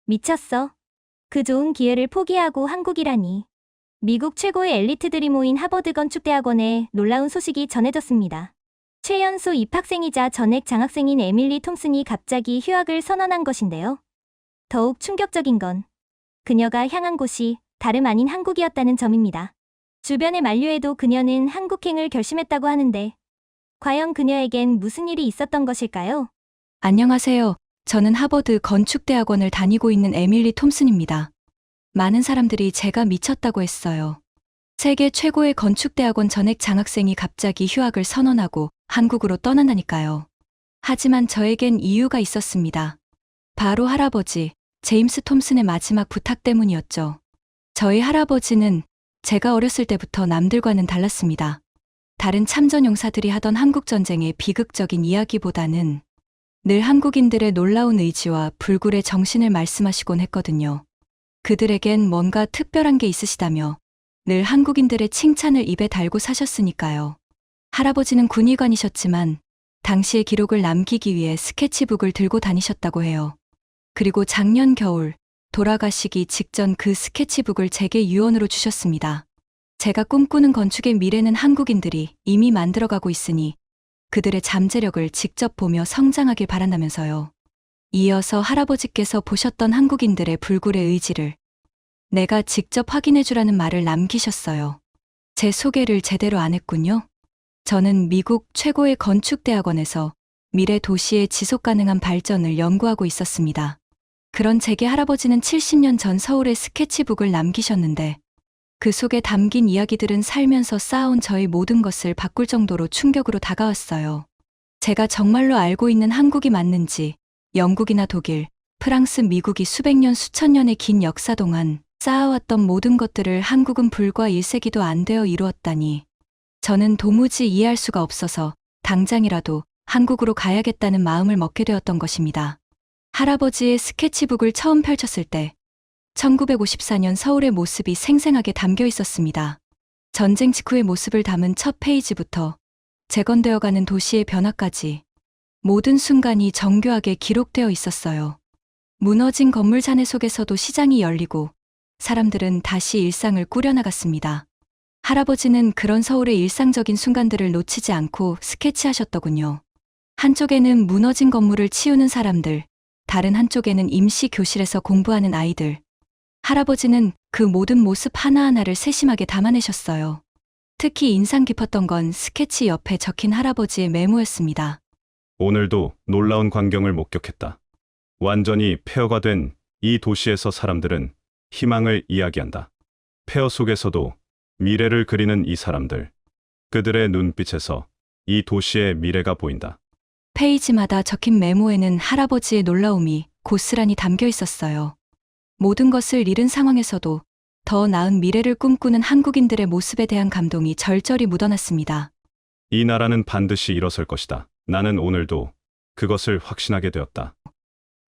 미쳤어. 그 좋은 기회를 포기하고 한국이라니. 미국 최고의 엘리트들이 모인 하버드 건축대학원에 놀라운 소식이 전해졌습니다. 최연소 입학생이자 전액 장학생인 에밀리 톰슨이 갑자기 휴학을 선언한 것인데요. 더욱 충격적인 건 그녀가 향한 곳이 다름 아닌 한국이었다는 점입니다. 주변의 만류에도 그녀는 한국행을 결심했다고 하는데 과연 그녀에겐 무슨 일이 있었던 것일까요? 안녕하세요. 저는 하버드 건축대학원을 다니고 있는 에밀리 톰슨입니다. 많은 사람들이 제가 미쳤다고 했어요. 세계 최고의 건축대학원 전액 장학생이 갑자기 휴학을 선언하고 한국으로 떠난다니까요. 하지만 저에겐 이유가 있었습니다. 바로 할아버지, 제임스 톰슨의 마지막 부탁 때문이었죠. 저희 할아버지는 제가 어렸을 때부터 남들과는 달랐습니다. 다른 참전 용사들이 하던 한국전쟁의 비극적인 이야기보다는 늘 한국인들의 놀라운 의지와 불굴의 정신을 말씀하시곤 했거든요. 그들에겐 뭔가 특별한 게 있으시다며 늘 한국인들의 칭찬을 입에 달고 사셨으니까요. 할아버지는 군의관이셨지만 당시의 기록을 남기기 위해 스케치북을 들고 다니셨다고 해요. 그리고 작년 겨울 돌아가시기 직전 그 스케치북을 제게 유언으로 주셨습니다. 제가 꿈꾸는 건축의 미래는 한국인들이 이미 만들어가고 있으니 그들의 잠재력을 직접 보며 성장하길 바란다면서요. 이어서 할아버지께서 보셨던 한국인들의 불굴의 의지를 내가 직접 확인해주라는 말을 남기셨어요. 제 소개를 제대로 안 했군요. 저는 미국 최고의 건축대학원에서 미래 도시의 지속가능한 발전을 연구하고 있었습니다. 그런 제게 할아버지는 70년 전 서울의 스케치북을 남기셨는데 그 속에 담긴 이야기들은 살면서 쌓아온 저의 모든 것을 바꿀 정도로 충격으로 다가왔어요. 제가 정말로 알고 있는 한국이 맞는지 영국이나 독일, 프랑스, 미국이 수백 년, 수천 년의 긴 역사 동안 쌓아왔던 모든 것들을 한국은 불과 1세기도 안 되어 이루었다니 저는 도무지 이해할 수가 없어서 당장이라도 한국으로 가야겠다는 마음을 먹게 되었던 것입니다. 할아버지의 스케치북을 처음 펼쳤을 때 1954년 서울의 모습이 생생하게 담겨 있었습니다. 전쟁 직후의 모습을 담은 첫 페이지부터 재건되어가는 도시의 변화까지 모든 순간이 정교하게 기록되어 있었어요. 무너진 건물 잔해 속에서도 시장이 열리고 사람들은 다시 일상을 꾸려나갔습니다. 할아버지는 그런 서울의 일상적인 순간들을 놓치지 않고 스케치하셨더군요. 한쪽에는 무너진 건물을 치우는 사람들, 다른 한쪽에는 임시 교실에서 공부하는 아이들. 할아버지는 그 모든 모습 하나하나를 세심하게 담아내셨어요. 특히 인상 깊었던 건 스케치 옆에 적힌 할아버지의 메모였습니다. 오늘도 놀라운 광경을 목격했다. 완전히 폐허가 된 이 도시에서 사람들은 희망을 이야기한다. 폐허 속에서도 미래를 그리는 이 사람들. 그들의 눈빛에서 이 도시의 미래가 보인다. 페이지마다 적힌 메모에는 할아버지의 놀라움이 고스란히 담겨 있었어요. 모든 것을 잃은 상황에서도 더 나은 미래를 꿈꾸는 한국인들의 모습에 대한 감동이 절절히 묻어났습니다. 이 나라는 반드시 일어설 것이다. 나는 오늘도 그것을 확신하게 되었다.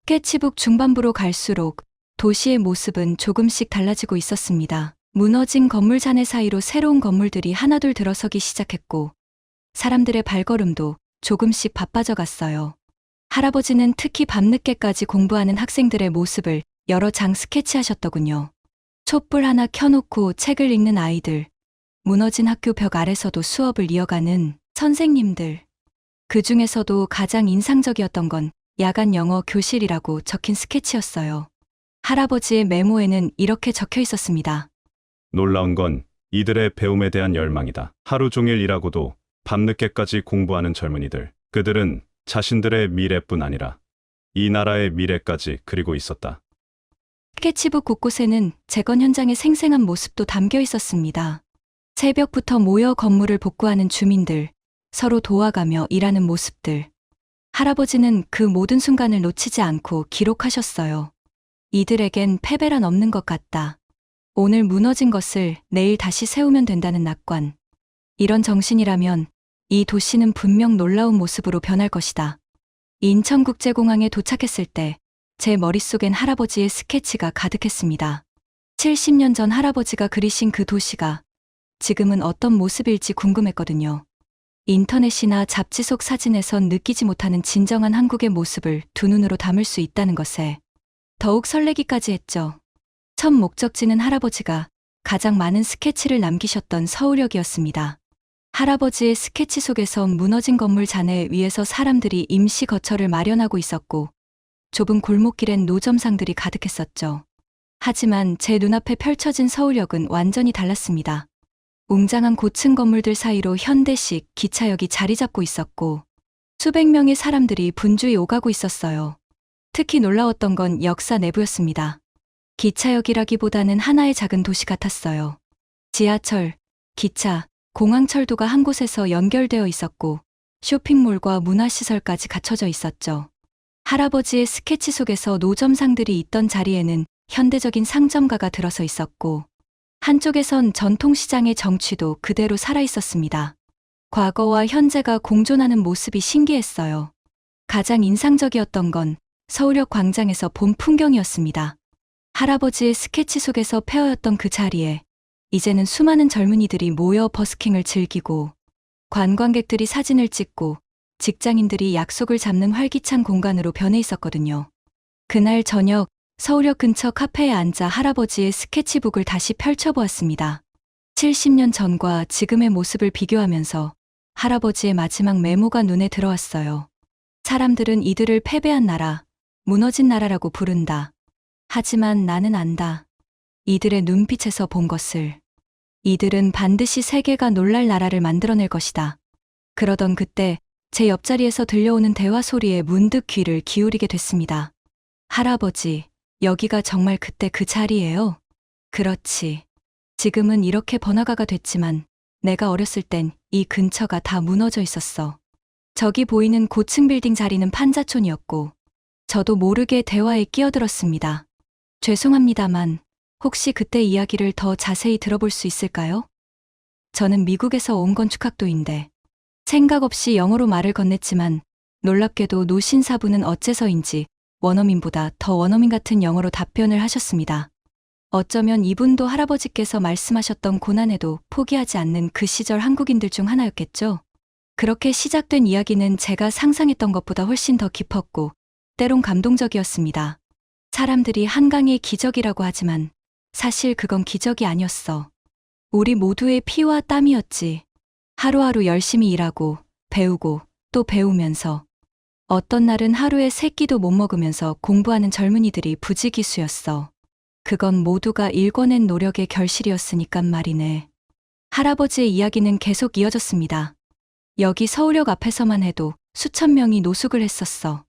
스케치북 중반부로 갈수록 도시의 모습은 조금씩 달라지고 있었습니다. 무너진 건물 잔해 사이로 새로운 건물들이 하나둘 들어서기 시작했고 사람들의 발걸음도 조금씩 바빠져 갔어요. 할아버지는 특히 밤늦게까지 공부하는 학생들의 모습을 여러 장 스케치하셨더군요. 촛불 하나 켜놓고 책을 읽는 아이들, 무너진 학교 벽 아래서도 수업을 이어가는 선생님들. 그 중에서도 가장 인상적이었던 건 야간 영어 교실이라고 적힌 스케치였어요. 할아버지의 메모에는 이렇게 적혀 있었습니다. 놀라운 건 이들의 배움에 대한 열망이다. 하루 종일 일하고도 밤늦게까지 공부하는 젊은이들. 그들은 자신들의 미래뿐 아니라 이 나라의 미래까지 그리고 있었다. 스케치북 곳곳에는 재건 현장의 생생한 모습도 담겨 있었습니다. 새벽부터 모여 건물을 복구하는 주민들, 서로 도와가며 일하는 모습들. 할아버지는 그 모든 순간을 놓치지 않고 기록하셨어요. 이들에겐 패배란 없는 것 같다. 오늘 무너진 것을 내일 다시 세우면 된다는 낙관. 이런 정신이라면 이 도시는 분명 놀라운 모습으로 변할 것이다. 인천국제공항에 도착했을 때 제 머릿속엔 할아버지의 스케치가 가득했습니다. 70년 전 할아버지가 그리신 그 도시가 지금은 어떤 모습일지 궁금했거든요. 인터넷이나 잡지 속 사진에선 느끼지 못하는 진정한 한국의 모습을 두 눈으로 담을 수 있다는 것에 더욱 설레기까지 했죠. 첫 목적지는 할아버지가 가장 많은 스케치를 남기셨던 서울역이었습니다. 할아버지의 스케치 속에서 무너진 건물 잔해 위에서 사람들이 임시 거처를 마련하고 있었고 좁은 골목길엔 노점상들이 가득했었죠. 하지만 제 눈앞에 펼쳐진 서울역은 완전히 달랐습니다. 웅장한 고층 건물들 사이로 현대식 기차역이 자리 잡고 있었고 수백 명의 사람들이 분주히 오가고 있었어요. 특히 놀라웠던 건 역사 내부였습니다. 기차역이라기보다는 하나의 작은 도시 같았어요. 지하철, 기차, 공항철도가 한 곳에서 연결되어 있었고 쇼핑몰과 문화시설까지 갖춰져 있었죠. 할아버지의 스케치 속에서 노점상들이 있던 자리에는 현대적인 상점가가 들어서 있었고 한쪽에선 전통시장의 정취도 그대로 살아있었습니다. 과거와 현재가 공존하는 모습이 신기했어요. 가장 인상적이었던 건 서울역 광장에서 본 풍경이었습니다. 할아버지의 스케치 속에서 페어였던 그 자리에 이제는 수많은 젊은이들이 모여 버스킹을 즐기고 관광객들이 사진을 찍고 직장인들이 약속을 잡는 활기찬 공간으로 변해 있었거든요. 그날 저녁 서울역 근처 카페에 앉아 할아버지의 스케치북을 다시 펼쳐보았습니다. 70년 전과 지금의 모습을 비교하면서 할아버지의 마지막 메모가 눈에 들어왔어요. 사람들은 이들을 패배한 나라, 무너진 나라라고 부른다. 하지만 나는 안다. 이들의 눈빛에서 본 것을. 이들은 반드시 세계가 놀랄 나라를 만들어낼 것이다. 그러던 그때 제 옆자리에서 들려오는 대화 소리에 문득 귀를 기울이게 됐습니다. 할아버지, 여기가 정말 그때 그 자리예요? 그렇지. 지금은 이렇게 번화가가 됐지만 내가 어렸을 땐 이 근처가 다 무너져 있었어. 저기 보이는 고층 빌딩 자리는 판자촌이었고 저도 모르게 대화에 끼어들었습니다. 죄송합니다만 혹시 그때 이야기를 더 자세히 들어볼 수 있을까요? 저는 미국에서 온 건축학도인데 생각 없이 영어로 말을 건넸지만 놀랍게도 노신사부는 어째서인지 원어민보다 더 원어민 같은 영어로 답변을 하셨습니다. 어쩌면 이분도 할아버지께서 말씀하셨던 고난에도 포기하지 않는 그 시절 한국인들 중 하나였겠죠. 그렇게 시작된 이야기는 제가 상상했던 것보다 훨씬 더 깊었고 때론 감동적이었습니다. 사람들이 한강의 기적이라고 하지만 사실 그건 기적이 아니었어. 우리 모두의 피와 땀이었지. 하루하루 열심히 일하고 배우고 또 배우면서 어떤 날은 하루에 세 끼도 못 먹으면서 공부하는 젊은이들이 부지기수였어. 그건 모두가 일궈낸 노력의 결실이었으니깐 말이네. 할아버지의 이야기는 계속 이어졌습니다. 여기 서울역 앞에서만 해도 수천 명이 노숙을 했었어.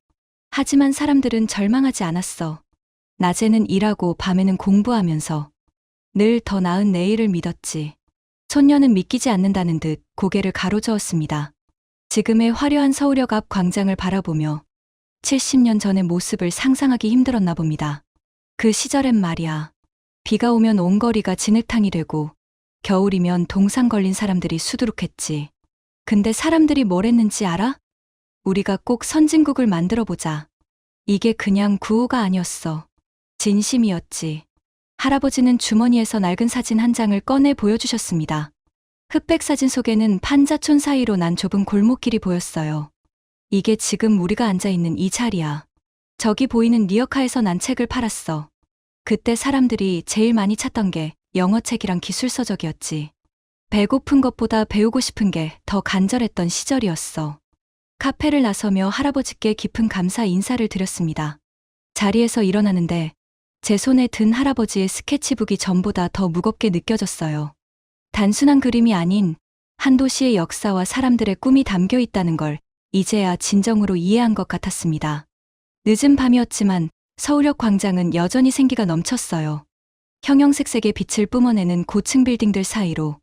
하지만 사람들은 절망하지 않았어. 낮에는 일하고 밤에는 공부하면서 늘 더 나은 내일을 믿었지. 손녀는 믿기지 않는다는 듯 고개를 가로저었습니다. 지금의 화려한 서울역 앞 광장을 바라보며 70년 전의 모습을 상상하기 힘들었나 봅니다. 그 시절엔 말이야. 비가 오면 온 거리가 진흙탕이 되고 겨울이면 동상 걸린 사람들이 수두룩했지. 근데 사람들이 뭘 했는지 알아? 우리가 꼭 선진국을 만들어보자. 이게 그냥 구호가 아니었어. 진심이었지. 할아버지는 주머니에서 낡은 사진 한 장을 꺼내 보여주셨습니다. 흑백 사진 속에는 판자촌 사이로 난 좁은 골목길이 보였어요. 이게 지금 우리가 앉아있는 이 자리야. 저기 보이는 리어카에서 난 책을 팔았어. 그때 사람들이 제일 많이 찾던 게 영어책이랑 기술서적이었지. 배고픈 것보다 배우고 싶은 게 더 간절했던 시절이었어. 카페를 나서며 할아버지께 깊은 감사 인사를 드렸습니다. 자리에서 일어나는데 제 손에 든 할아버지의 스케치북이 전보다 더 무겁게 느껴졌어요. 단순한 그림이 아닌 한 도시의 역사와 사람들의 꿈이 담겨 있다는 걸 이제야 진정으로 이해한 것 같았습니다. 늦은 밤이었지만 서울역 광장은 여전히 생기가 넘쳤어요. 형형색색의 빛을 뿜어내는 고층 빌딩들 사이로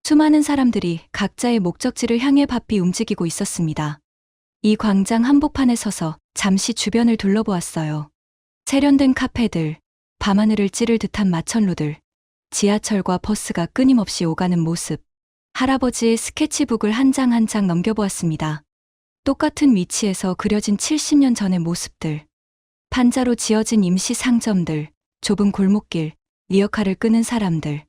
수많은 사람들이 각자의 목적지를 향해 바삐 움직이고 있었습니다. 이 광장 한복판에 서서 잠시 주변을 둘러보았어요. 세련된 카페들, 밤하늘을 찌를 듯한 마천루들, 지하철과 버스가 끊임없이 오가는 모습. 할아버지의 스케치북을 한 장 한 장 넘겨보았습니다. 똑같은 위치에서 그려진 70년 전의 모습들. 판자로 지어진 임시 상점들, 좁은 골목길, 리어카를 끄는 사람들.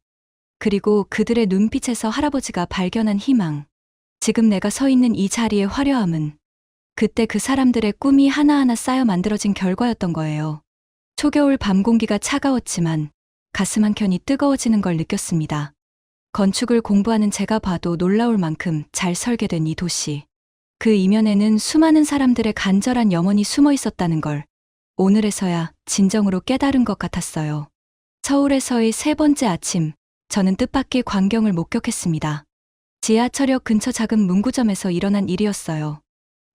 그리고 그들의 눈빛에서 할아버지가 발견한 희망. 지금 내가 서 있는 이 자리의 화려함은 그때 그 사람들의 꿈이 하나하나 쌓여 만들어진 결과였던 거예요. 초겨울 밤 공기가 차가웠지만 가슴 한켠이 뜨거워지는 걸 느꼈습니다. 건축을 공부하는 제가 봐도 놀라울 만큼 잘 설계된 이 도시. 그 이면에는 수많은 사람들의 간절한 염원이 숨어 있었다는 걸 오늘에서야 진정으로 깨달은 것 같았어요. 서울에서의 세 번째 아침, 저는 뜻밖의 광경을 목격했습니다. 지하철역 근처 작은 문구점에서 일어난 일이었어요.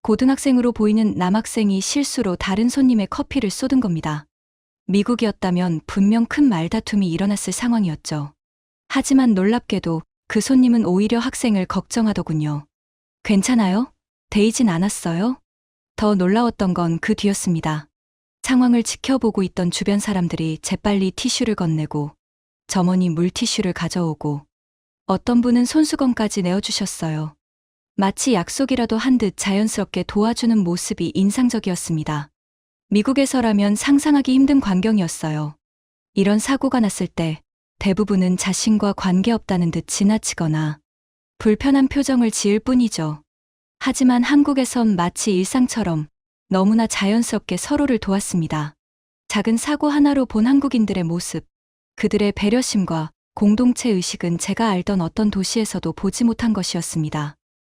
고등학생으로 보이는 남학생이 실수로 다른 손님의 커피를 쏟은 겁니다. 미국이었다면 분명 큰 말다툼이 일어났을 상황이었죠. 하지만 놀랍게도 그 손님은 오히려 학생을 걱정하더군요. 괜찮아요? 데이진 않았어요? 더 놀라웠던 건 그 뒤였습니다. 상황을 지켜보고 있던 주변 사람들이 재빨리 티슈를 건네고 점원이 물티슈를 가져오고 어떤 분은 손수건까지 내어주셨어요. 마치 약속이라도 한 듯 자연스럽게 도와주는 모습이 인상적이었습니다. 미국에서라면 상상하기 힘든 광경이었어요. 이런 사고가 났을 때 대부분은 자신과 관계없다는 듯 지나치거나 불편한 표정을 지을 뿐이죠. 하지만 한국에선 마치 일상처럼 너무나 자연스럽게 서로를 도왔습니다. 작은 사고 하나로 본 한국인들의 모습, 그들의 배려심과 공동체 의식은 제가 알던 어떤 도시에서도 보지 못한 것이었습니다.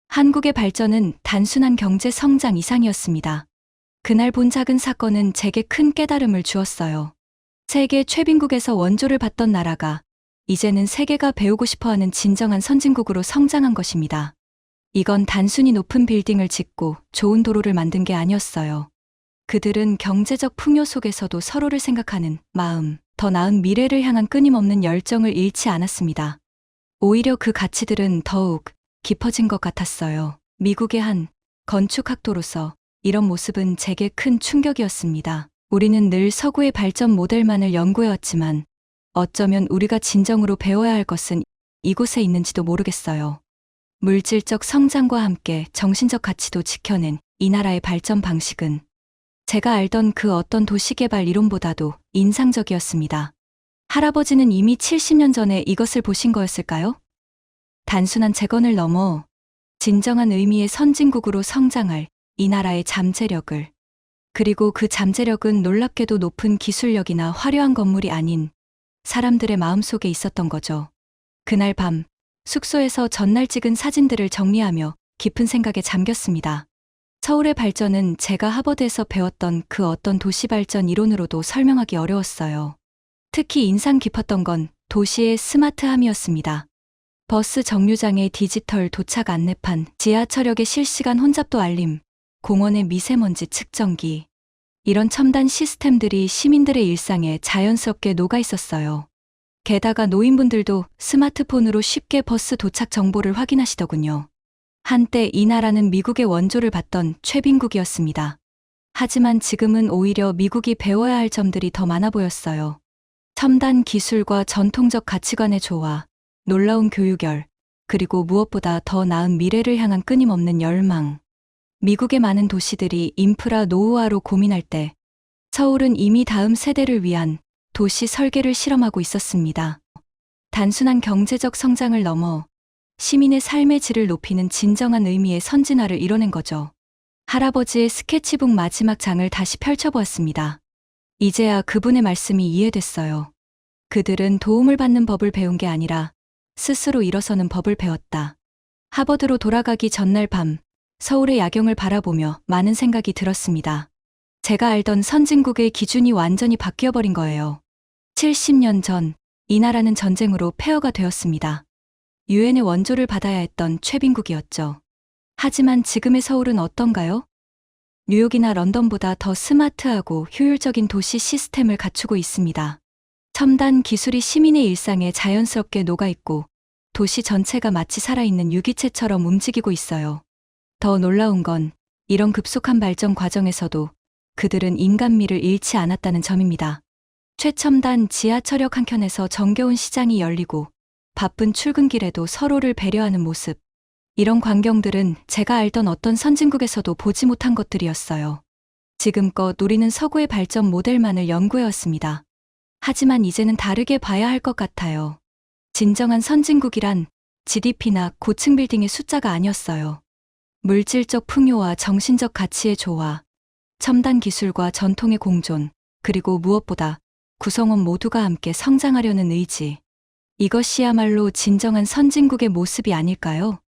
한국의 발전은 단순한 경제 성장 이상이었습니다. 그날 본 작은 사건은 제게 큰 깨달음을 주었어요. 세계 최빈국에서 원조를 받던 나라가 이제는 세계가 배우고 싶어하는 진정한 선진국으로 성장한 것입니다. 이건 단순히 높은 빌딩을 짓고 좋은 도로를 만든 게 아니었어요. 그들은 경제적 풍요 속에서도 서로를 생각하는 마음, 더 나은 미래를 향한 끊임없는 열정을 잃지 않았습니다. 오히려 그 가치들은 더욱 깊어진 것 같았어요. 미국의 한 건축학도로서 이런 모습은 제게 큰 충격이었습니다. 우리는 늘 서구의 발전 모델만을 연구해왔지만 어쩌면 우리가 진정으로 배워야 할 것은 이곳에 있는지도 모르겠어요. 물질적 성장과 함께 정신적 가치도 지켜낸 이 나라의 발전 방식은 제가 알던 그 어떤 도시개발 이론보다도 인상적이었습니다. 할아버지는 이미 70년 전에 이것을 보신 거였을까요? 단순한 재건을 넘어 진정한 의미의 선진국으로 성장할 이 나라의 잠재력을, 그리고 그 잠재력은 놀랍게도 높은 기술력이나 화려한 건물이 아닌 사람들의 마음속에 있었던 거죠. 그날 밤 숙소에서 전날 찍은 사진들을 정리하며 깊은 생각에 잠겼습니다. 서울의 발전은 제가 하버드에서 배웠던 그 어떤 도시 발전 이론으로도 설명하기 어려웠어요. 특히 인상 깊었던 건 도시의 스마트함이었습니다. 버스 정류장의 디지털 도착 안내판, 지하철역의 실시간 혼잡도 알림, 공원의 미세먼지 측정기. 이런 첨단 시스템들이 시민들의 일상에 자연스럽게 녹아 있었어요. 게다가 노인분들도 스마트폰으로 쉽게 버스 도착 정보를 확인하시더군요. 한때 이 나라는 미국의 원조를 받던 최빈국이었습니다. 하지만 지금은 오히려 미국이 배워야 할 점들이 더 많아 보였어요. 첨단 기술과 전통적 가치관의 조화, 놀라운 교육열, 그리고 무엇보다 더 나은 미래를 향한 끊임없는 열망. 미국의 많은 도시들이 인프라 노후화로 고민할 때 서울은 이미 다음 세대를 위한 도시 설계를 실험하고 있었습니다. 단순한 경제적 성장을 넘어 시민의 삶의 질을 높이는 진정한 의미의 선진화를 이뤄낸 거죠. 할아버지의 스케치북 마지막 장을 다시 펼쳐보았습니다. 이제야 그분의 말씀이 이해됐어요. 그들은 도움을 받는 법을 배운 게 아니라 스스로 일어서는 법을 배웠다. 하버드로 돌아가기 전날 밤, 서울의 야경을 바라보며 많은 생각이 들었습니다. 제가 알던 선진국의 기준이 완전히 바뀌어버린 거예요. 70년 전, 이 나라는 전쟁으로 폐허가 되었습니다. 유엔의 원조를 받아야 했던 최빈국이었죠. 하지만 지금의 서울은 어떤가요? 뉴욕이나 런던보다 더 스마트하고 효율적인 도시 시스템을 갖추고 있습니다. 첨단 기술이 시민의 일상에 자연스럽게 녹아있고 도시 전체가 마치 살아있는 유기체처럼 움직이고 있어요. 더 놀라운 건 이런 급속한 발전 과정에서도 그들은 인간미를 잃지 않았다는 점입니다. 최첨단 지하철역 한켠에서 정겨운 시장이 열리고 바쁜 출근길에도 서로를 배려하는 모습. 이런 광경들은 제가 알던 어떤 선진국에서도 보지 못한 것들이었어요. 지금껏 우리는 서구의 발전 모델만을 연구해왔습니다. 하지만 이제는 다르게 봐야 할 것 같아요. 진정한 선진국이란 GDP나 고층 빌딩의 숫자가 아니었어요. 물질적 풍요와 정신적 가치의 조화, 첨단 기술과 전통의 공존, 그리고 무엇보다 구성원 모두가 함께 성장하려는 의지. 이것이야말로 진정한 선진국의 모습이 아닐까요?